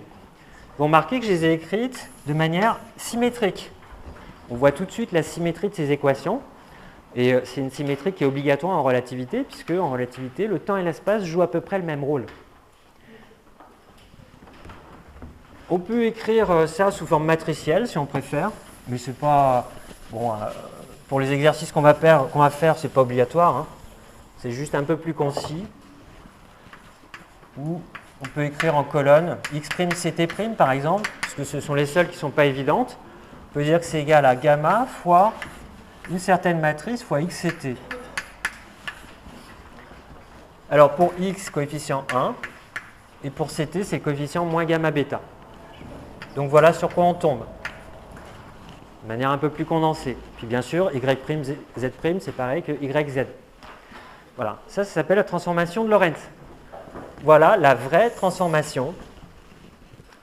Vous remarquez que je les ai écrites de manière symétrique. On voit tout de suite la symétrie de ces équations. Et c'est une symétrie qui est obligatoire en relativité, puisque en relativité, le temps et l'espace jouent à peu près le même rôle. On peut écrire ça sous forme matricielle, si on préfère, mais c'est pas... Bon, pour les exercices qu'on va faire, c'est pas obligatoire. Hein. C'est juste un peu plus concis. Ou on peut écrire en colonne X', CT', par exemple, parce que ce sont les seules qui ne sont pas évidentes. On peut dire que c'est égal à gamma fois une certaine matrice fois x ct. Alors pour x, coefficient 1, et pour ct, c'est le coefficient moins gamma bêta. Donc voilà sur quoi on tombe, de manière un peu plus condensée. Puis bien sûr, y', z', c'est pareil que yz. Voilà, ça s'appelle la transformation de Lorentz. Voilà la vraie transformation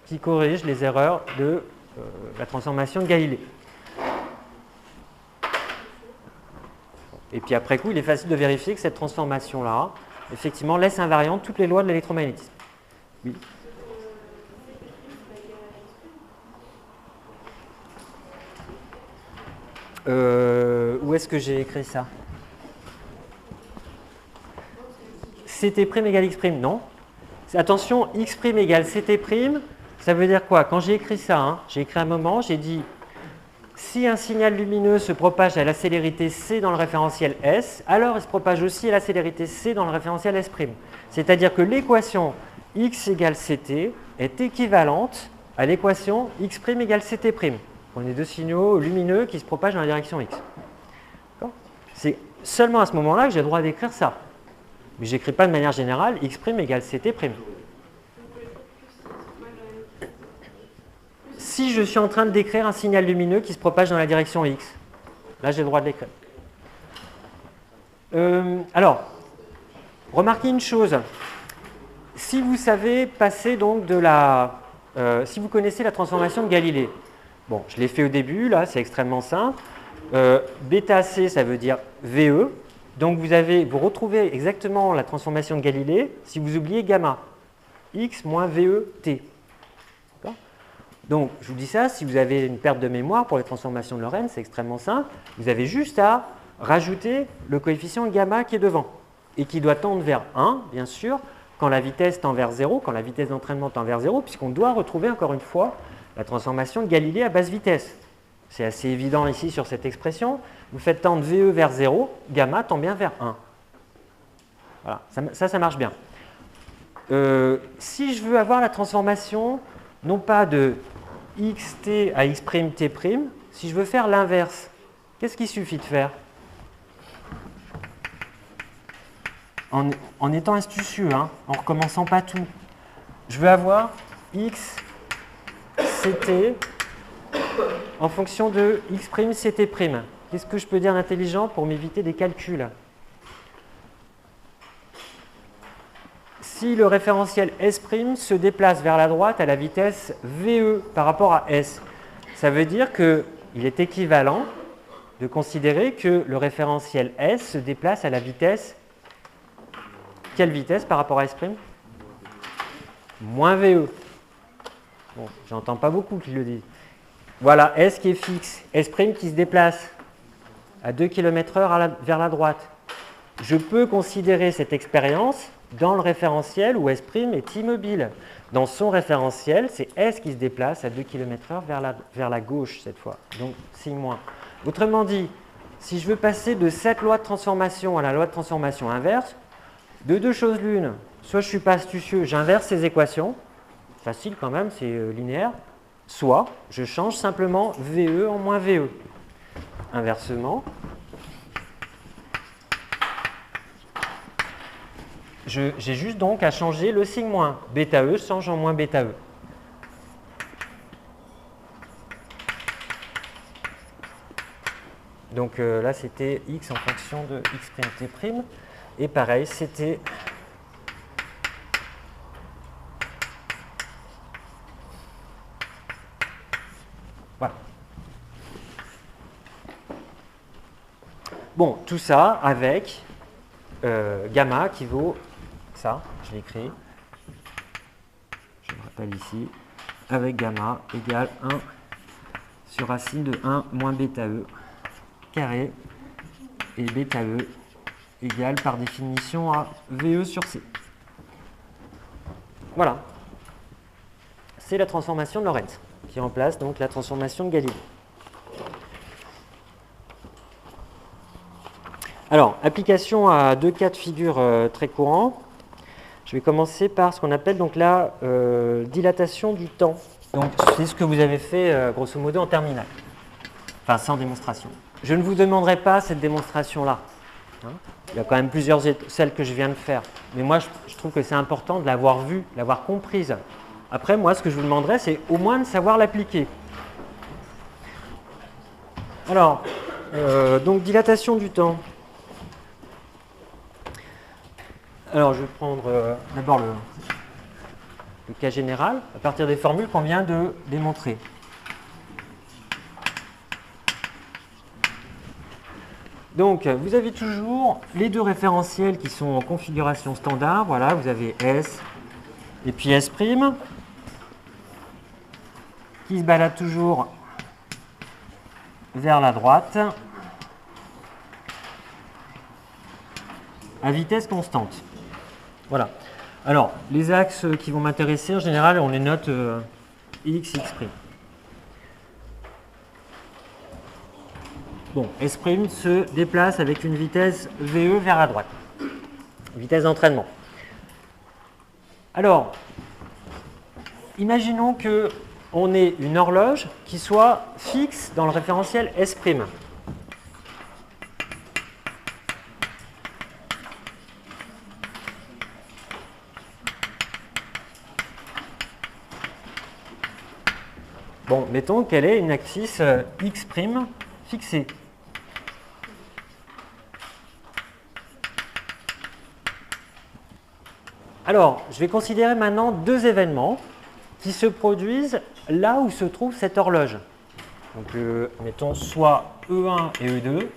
qui corrige les erreurs de la transformation de Galilée. Et puis après coup, il est facile de vérifier que cette transformation-là, effectivement, laisse invariantes toutes les lois de l'électromagnétisme. Oui. Où est-ce que j'ai écrit ça? CT' égale X', non. Attention, X' égale CT', ça veut dire quoi? Quand j'ai écrit ça, hein, j'ai écrit un moment, j'ai dit si un signal lumineux se propage à la célérité c dans le référentiel S, alors il se propage aussi à la célérité c dans le référentiel S'. C'est-à-dire que l'équation x égale ct est équivalente à l'équation x' égale ct'. On a deux signaux lumineux qui se propagent dans la direction x. C'est seulement à ce moment-là que j'ai le droit d'écrire ça. Mais je n'écris pas de manière générale x' égale ct'. Si je suis en train de décrire un signal lumineux qui se propage dans la direction x, là j'ai le droit de l'écrire. Alors, remarquez une chose. Si vous savez passer donc de la... si vous connaissez la transformation de Galilée, bon, je l'ai fait au début, là c'est extrêmement simple. Bêta c, ça veut dire VE. Donc vous retrouvez exactement la transformation de Galilée si vous oubliez gamma. X moins VE t. Donc, je vous dis ça, si vous avez une perte de mémoire pour les transformations de Lorentz, c'est extrêmement simple. Vous avez juste à rajouter le coefficient gamma qui est devant et qui doit tendre vers 1, bien sûr, quand la vitesse tend vers 0, quand la vitesse d'entraînement tend vers 0, puisqu'on doit retrouver encore une fois la transformation de Galilée à basse vitesse. C'est assez évident ici sur cette expression. Vous faites tendre VE vers 0, gamma tend bien vers 1. Voilà, ça marche bien. Si je veux avoir la transformation, non pas de xt à x', t', si je veux faire l'inverse, qu'est-ce qu'il suffit de faire? En étant astucieux, hein, en ne recommençant pas tout. Je veux avoir x, ct en fonction de x', ct'. Qu'est-ce que je peux dire d'intelligent pour m'éviter des calculs? Si le référentiel S' se déplace vers la droite à la vitesse VE par rapport à S, ça veut dire qu'il est équivalent de considérer que le référentiel S se déplace à la vitesse... Quelle vitesse par rapport à S'? Moins VE. Bon, j'entends pas beaucoup qui le disent. Voilà S qui est fixe, S' qui se déplace à 2 km/h vers la droite. Je peux considérer cette expérience dans le référentiel où S' est immobile. Dans son référentiel, c'est S qui se déplace à 2 km/h vers la gauche cette fois, donc signe-. Autrement dit, si je veux passer de cette loi de transformation à la loi de transformation inverse, de deux choses l'une, soit je ne suis pas astucieux, j'inverse ces équations, facile quand même, c'est linéaire, soit je change simplement VE en moins VE. Inversement, j'ai juste donc à changer le signe moins. Bêta E change en moins bêta E. Donc là, c'était x en fonction de x', t'. Et pareil, c'était voilà. Bon, tout ça avec gamma qui vaut ça, je l'ai écrit, je le rappelle ici, avec gamma égale 1 sur racine de 1 moins bêta E carré, et bêta E égale par définition à VE sur C. Voilà. C'est la transformation de Lorentz qui remplace donc la transformation de Galilée. Alors, application à deux cas de figure très courants. Je vais commencer par ce qu'on appelle donc la dilatation du temps. Donc, c'est ce que vous avez fait grosso modo en terminale, enfin sans démonstration. Je ne vous demanderai pas cette démonstration-là. Hein. Il y a quand même plusieurs, celles que je viens de faire. Mais moi, je trouve que c'est important de l'avoir vue, de l'avoir comprise. Après, moi, ce que je vous demanderai, c'est au moins de savoir l'appliquer. Alors, donc dilatation du temps. Alors, je vais prendre d'abord le cas général, à partir des formules qu'on vient de démontrer. Donc, vous avez toujours les deux référentiels qui sont en configuration standard. Voilà, vous avez S et puis S', qui se balade toujours vers la droite à vitesse constante. Voilà. Alors, les axes qui vont m'intéresser, en général, on les note X, X'. Bon, S' se déplace avec une vitesse VE vers la droite. Vitesse d'entraînement. Alors, imaginons qu'on ait une horloge qui soit fixe dans le référentiel S'. Bon, mettons qu'elle ait une axis X' fixée. Alors, je vais considérer maintenant deux événements qui se produisent là où se trouve cette horloge. Donc, mettons soit E1 et E2.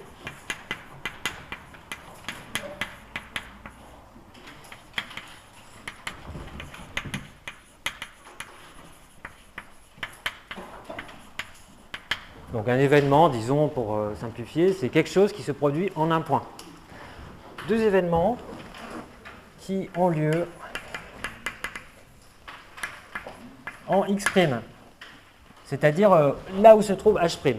Donc un événement, disons pour simplifier, c'est quelque chose qui se produit en un point. Deux événements qui ont lieu en X', c'est-à-dire là où se trouve H'.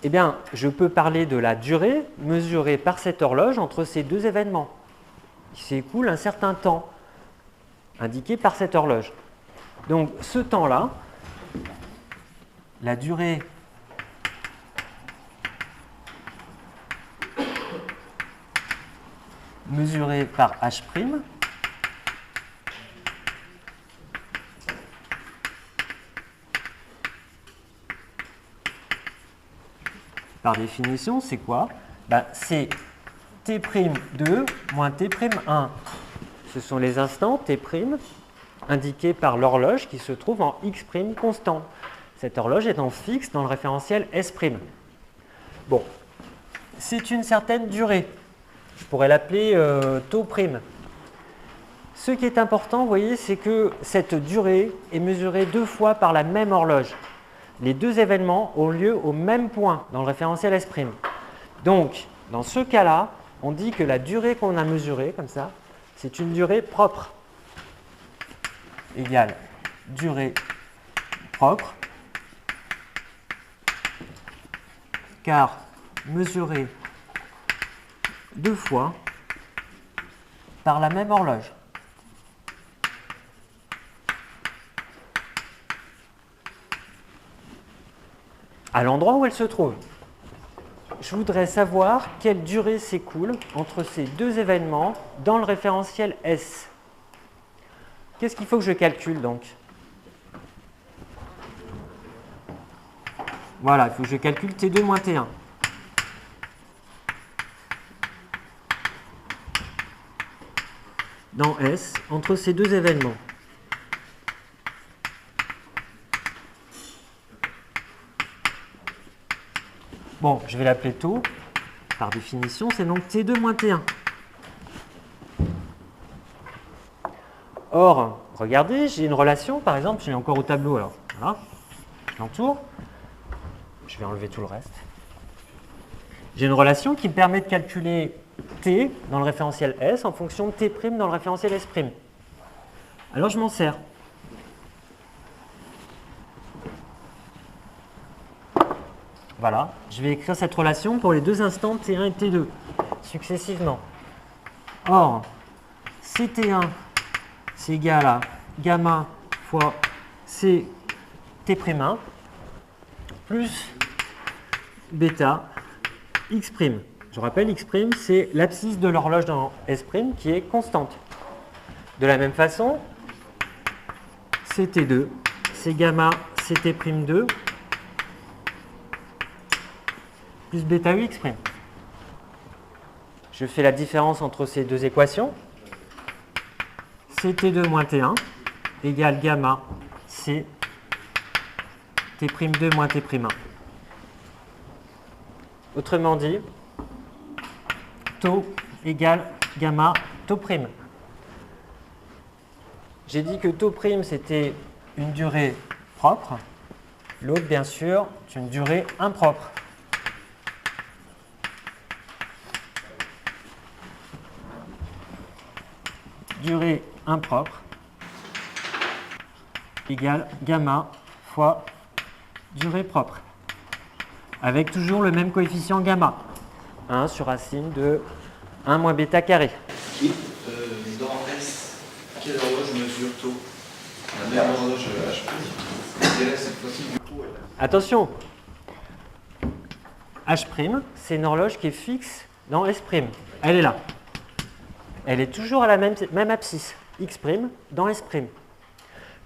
Eh bien, je peux parler de la durée mesurée par cette horloge entre ces deux événements, qui s'écoule un certain temps, indiqué par cette horloge. Donc ce temps-là, la durée mesurée par H', par définition, c'est quoi? C'est T'2 moins T'1. Ce sont les instants T' indiqués par l'horloge qui se trouve en X' constant. Cette horloge étant fixe dans le référentiel S'. Bon, c'est une certaine durée. Je pourrais l'appeler taux prime. Ce qui est important, vous voyez, c'est que cette durée est mesurée deux fois par la même horloge. Les deux événements ont lieu au même point dans le référentiel S'. Donc, dans ce cas-là, on dit que la durée qu'on a mesurée, comme ça, c'est une durée propre, égale durée propre, car mesurée 2 fois par la même horloge. À l'endroit où elle se trouve. Je voudrais savoir quelle durée s'écoule entre ces deux événements dans le référentiel S. Qu'est-ce qu'il faut que je calcule donc? Voilà, il faut que je calcule T2 moins T1. Dans S, entre ces deux événements. Bon, je vais l'appeler taux. Par définition, c'est donc T2 moins T1. Or, regardez, j'ai une relation, par exemple, je suis encore au tableau, alors voilà, je l'entoure. Je vais enlever tout le reste. J'ai une relation qui me permet de calculer T dans le référentiel S en fonction de T' dans le référentiel S'. Alors, je m'en sers. Voilà, je vais écrire cette relation pour les deux instants T1 et T2, successivement. Or, CT1, c'est égal à gamma fois CT'1 plus bêta X'. Je rappelle, X', c'est l'abscisse de l'horloge dans S' qui est constante. De la même façon, CT2, c'est gamma CT'2 plus bêta UX'. Je fais la différence entre ces deux équations. CT2 moins T1 égale gamma C T'2 moins T'1. Autrement dit, taux égale gamma taux prime. J'ai dit que taux prime, c'était une durée propre. L'autre, bien sûr, c'est une durée impropre. Durée impropre égale gamma fois durée propre, avec toujours le même coefficient gamma, 1 sur racine de 1 moins bêta carré. Et dans S, quelle horloge mesure taux? La même horloge H'. Et là, cette fois-ci, du coup, Attention, H', c'est une horloge qui est fixe dans S'. Elle est là. Elle est toujours à la même abscisse, X' dans S'.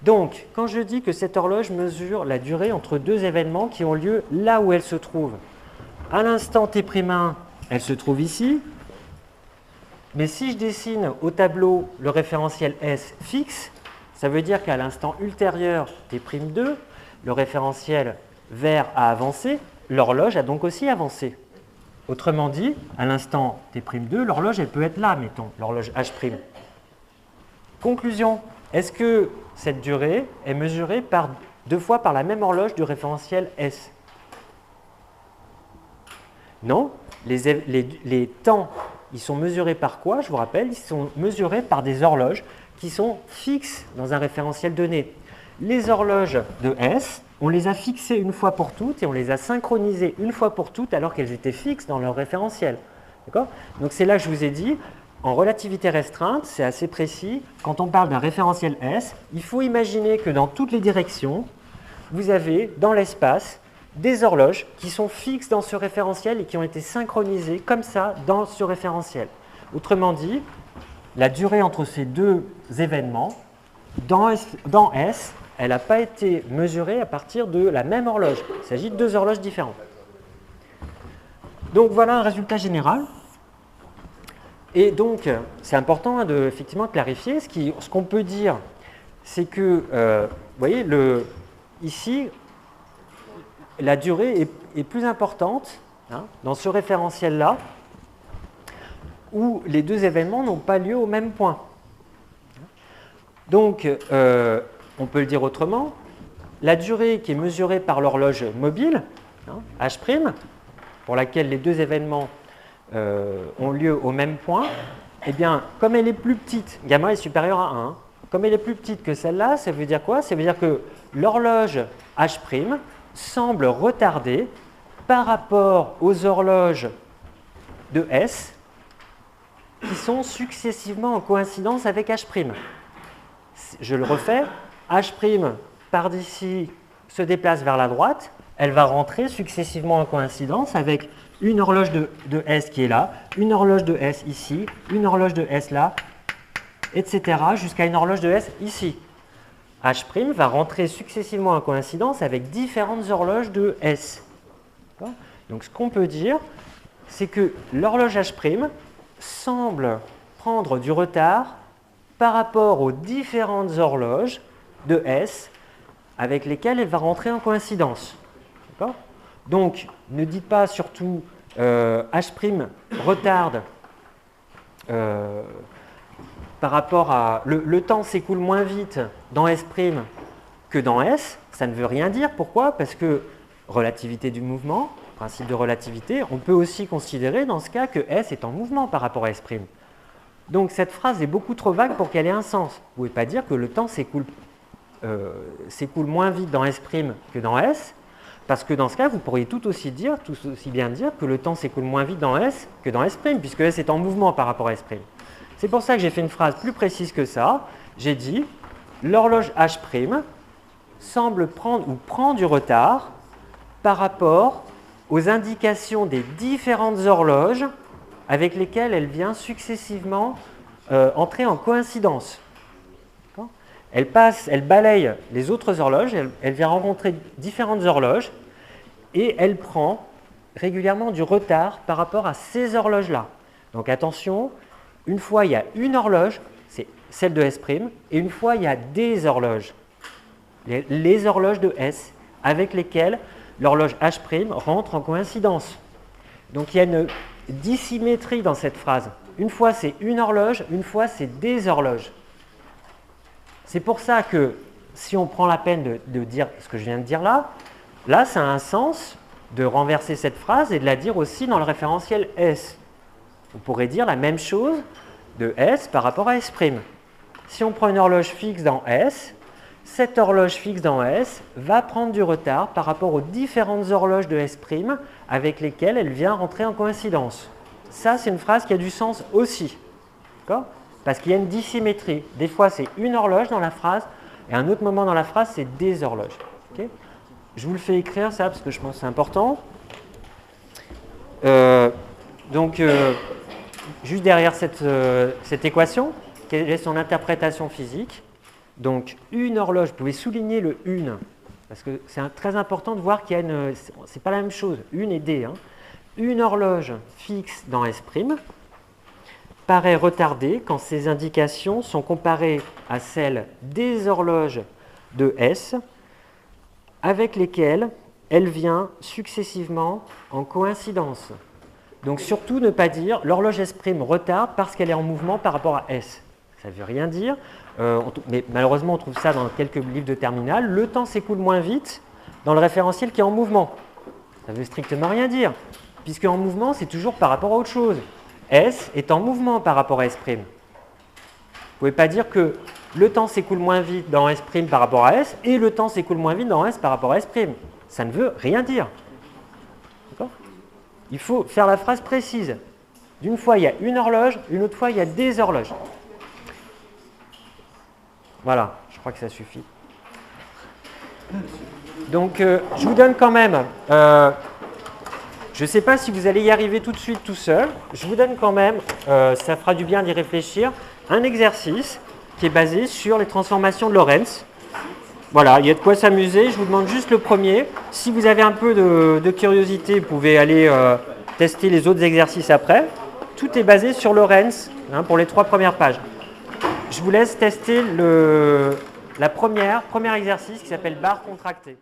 Donc, quand je dis que cette horloge mesure la durée entre deux événements qui ont lieu là où elle se trouve, à l'instant T'1, elle se trouve ici, mais si je dessine au tableau le référentiel S fixe, ça veut dire qu'à l'instant ultérieur T'2, le référentiel vert a avancé, l'horloge a donc aussi avancé. Autrement dit, à l'instant T'2, l'horloge, elle peut être là, mettons, l'horloge H'. Conclusion, est-ce que cette durée est mesurée deux fois par la même horloge du référentiel S? Non, les temps, ils sont mesurés par quoi? Je vous rappelle, ils sont mesurés par des horloges qui sont fixes dans un référentiel donné. Les horloges de S, on les a fixées une fois pour toutes et on les a synchronisées une fois pour toutes alors qu'elles étaient fixes dans leur référentiel. D'accord? Donc c'est là que je vous ai dit, en relativité restreinte, c'est assez précis, quand on parle d'un référentiel S, il faut imaginer que dans toutes les directions, vous avez dans l'espace des horloges qui sont fixes dans ce référentiel et qui ont été synchronisées comme ça dans ce référentiel. Autrement dit, la durée entre ces deux événements, dans S, elle n'a pas été mesurée à partir de la même horloge. Il s'agit de deux horloges différentes. Donc voilà un résultat général. Et donc, c'est important de effectivement clarifier. Ce qu'on peut dire, c'est que, vous voyez, ici, la durée est plus importante dans ce référentiel-là, où les deux événements n'ont pas lieu au même point. Donc, on peut le dire autrement, la durée qui est mesurée par l'horloge mobile, H', pour laquelle les deux événements ont lieu au même point, eh bien, comme elle est plus petite, gamma est supérieure à 1, comme elle est plus petite que celle-là, ça veut dire quoi? Ça veut dire que l'horloge H' semble retardée par rapport aux horloges de S qui sont successivement en coïncidence avec H'. Je le refais, H' part d'ici, se déplace vers la droite, elle va rentrer successivement en coïncidence avec une horloge de S qui est là, une horloge de S ici, une horloge de S là, etc. jusqu'à une horloge de S ici. H' va rentrer successivement en coïncidence avec différentes horloges de S. Donc ce qu'on peut dire, c'est que l'horloge H' semble prendre du retard par rapport aux différentes horloges de S avec lesquelles elle va rentrer en coïncidence. Donc, ne dites pas surtout H' retarde par rapport à… Le temps s'écoule moins vite dans S' que dans S. Ça ne veut rien dire. Pourquoi? Parce que relativité du mouvement, principe de relativité, on peut aussi considérer dans ce cas que S est en mouvement par rapport à S'. Donc cette phrase est beaucoup trop vague pour qu'elle ait un sens. Vous ne pouvez pas dire que le temps s'écoule moins vite dans S' que dans S, parce que dans ce cas, vous pourriez tout aussi bien dire que le temps s'écoule moins vite dans S que dans S', puisque S est en mouvement par rapport à S'. C'est pour ça que j'ai fait une phrase plus précise que ça. J'ai dit l'horloge H' semble prendre ou prend du retard par rapport aux indications des différentes horloges avec lesquelles elle vient successivement entrer en coïncidence. Elle balaye les autres horloges, elle vient rencontrer différentes horloges et elle prend régulièrement du retard par rapport à ces horloges-là. Donc attention, une fois il y a une horloge, c'est celle de S', et une fois il y a des horloges, les horloges de S avec lesquelles l'horloge H' rentre en coïncidence. Donc il y a une dissymétrie dans cette phrase. Une fois c'est une horloge, une fois c'est des horloges. C'est pour ça que si on prend la peine de dire ce que je viens de dire là, ça a un sens de renverser cette phrase et de la dire aussi dans le référentiel S. On pourrait dire la même chose de S par rapport à S'. Si on prend une horloge fixe dans S, cette horloge fixe dans S va prendre du retard par rapport aux différentes horloges de S' avec lesquelles elle vient rentrer en coïncidence. Ça, c'est une phrase qui a du sens aussi. D'accord ? Parce qu'il y a une dissymétrie. Des fois, c'est une horloge dans la phrase, et à un autre moment dans la phrase, c'est des horloges. Okay ? Je vous le fais écrire, ça, parce que je pense que c'est important. Juste derrière cette équation, quelle est son interprétation physique? Donc, une horloge, vous pouvez souligner le une, parce que c'est très important de voir qu'il y a une… C'est pas la même chose, une et des. Une horloge fixe dans S' paraît retardée quand ses indications sont comparées à celles des horloges de S avec lesquelles elle vient successivement en coïncidence. Donc surtout ne pas dire l'horloge S' retarde parce qu'elle est en mouvement par rapport à S. Ça ne veut rien dire, mais malheureusement on trouve ça dans quelques livres de terminale. Le temps s'écoule moins vite dans le référentiel qui est en mouvement. Ça ne veut strictement rien dire, puisque en mouvement c'est toujours par rapport à autre chose. S est en mouvement par rapport à S'. Vous ne pouvez pas dire que le temps s'écoule moins vite dans S' par rapport à S et le temps s'écoule moins vite dans S par rapport à S'. Ça ne veut rien dire. Il faut faire la phrase précise. D'une fois, il y a une horloge, une autre fois, il y a des horloges. Voilà, je crois que ça suffit. Donc, je vous donne quand même… je ne sais pas si vous allez y arriver tout de suite tout seul. Je vous donne quand même, ça fera du bien d'y réfléchir, un exercice qui est basé sur les transformations de Lorentz. Voilà, il y a de quoi s'amuser. Je vous demande juste le premier. Si vous avez un peu de curiosité, vous pouvez aller tester les autres exercices après. Tout est basé sur Lorentz pour les 3 premières pages. Je vous laisse tester le premier exercice qui s'appelle barre contractée.